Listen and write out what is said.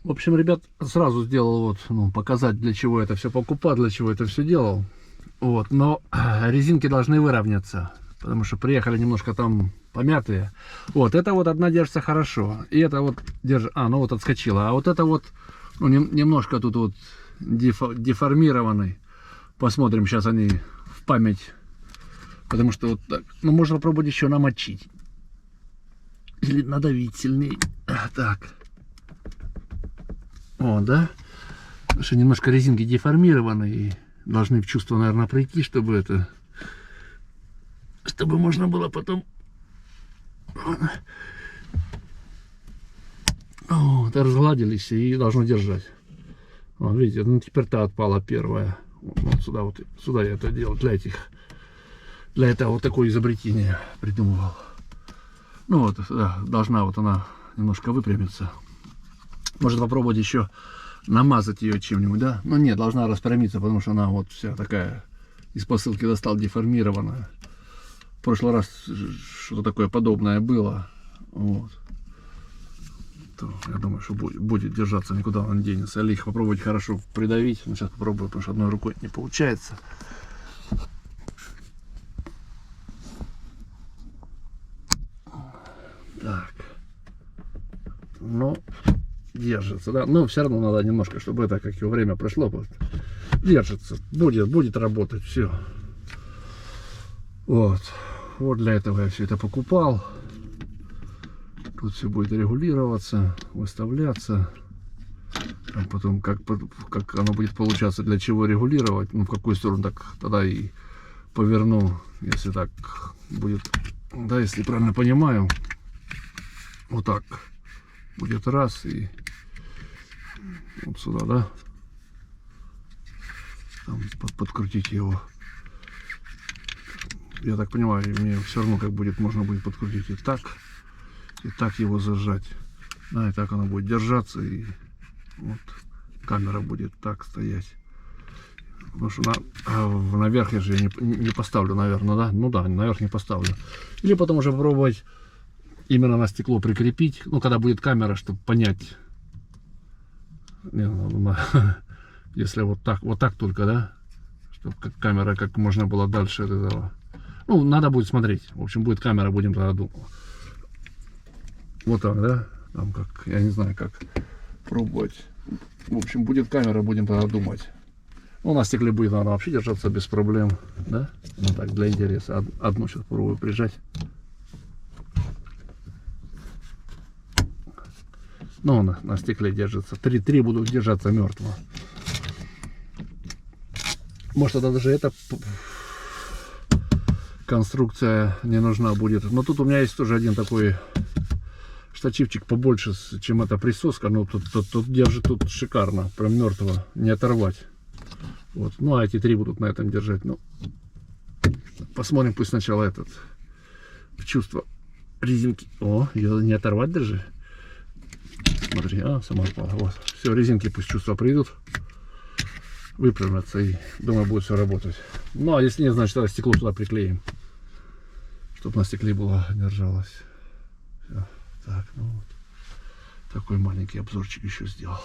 В общем, ребят, сразу сделал вот, ну, показать, для чего это все покупать, для чего это все делал. Вот, но резинки должны выровняться, потому что приехали немножко там помятые. Вот, это вот одна держится хорошо, и это вот держит, ну вот отскочила, а вот это вот, ну, немножко тут вот деформированный. Посмотрим, сейчас они в память, потому что вот так, ну, можно попробовать еще намочить. Или надавить сильнее. Так. О, да? Потому что немножко резинки деформированы и должны в чувство, наверное, прийти, чтобы это... Чтобы можно было потом... Вот, разгладились и должно держать. Вот, видите, ну теперь-то отпала первая. Вот сюда я это делал для этих... Для этого вот такое изобретение придумывал. Ну вот, да, должна вот она немножко выпрямиться. Может попробовать еще намазать ее чем-нибудь, да? Но нет, должна распрямиться, потому что она вот вся такая из посылки достал деформированная. В прошлый раз что-то такое подобное было. Вот. То, я думаю, что будет держаться, никуда он не денется. Или их попробовать хорошо придавить. Но сейчас попробую, потому что одной рукой не получается. Так. Ну, держится, да. Но все равно надо немножко, чтобы это, как его время прошло. Держится. Будет работать. Все. Вот. Вот для этого я все это покупал. Тут все будет регулироваться, выставляться. А потом, как оно будет получаться, для чего регулировать, ну, в какую сторону, так тогда и поверну, если так будет, да, если правильно понимаю. Вот так будет раз и вот сюда, да, там подкрутить его. Я так понимаю, мне все равно как будет, можно будет подкрутить и так его зажать, да, и так оно будет держаться, и вот камера будет так стоять. Потому что наверх я же не поставлю, наверное, да, ну да, наверх не поставлю. Или потом уже попробовать именно на стекло прикрепить, ну, когда будет камера, чтобы понять, если вот так только, да, чтобы камера как можно было дальше от этого. Ну, надо будет смотреть. В общем, будет камера, будем тогда думать. Вот так, да, там как, я не знаю, как пробовать. В общем, будет камера, будем тогда думать. Ну, на стекле будет она вообще держаться без проблем, да, ну, так, для интереса. Одну сейчас попробую прижать. Ну, на стекле держится. Три будут держаться мертво. Может, тогда даже эта конструкция не нужна будет. Но тут у меня есть тоже один такой штативчик побольше, чем эта присоска. Но тут держит тут шикарно. Прям мертво. Не оторвать. Вот. Ну, а эти три будут на этом держать. Ну, посмотрим, пусть сначала этот в чувство резинки. О, ее не оторвать даже. Смотри, сама упала. Вот. Все, резинки пусть чувства придут, выпрямятся, и думаю, будет все работать. Ну, а если нет, значит, тогда стекло туда приклеим, чтобы на стекле было, держалось. Все. Так, ну вот. Такой маленький обзорчик еще сделал.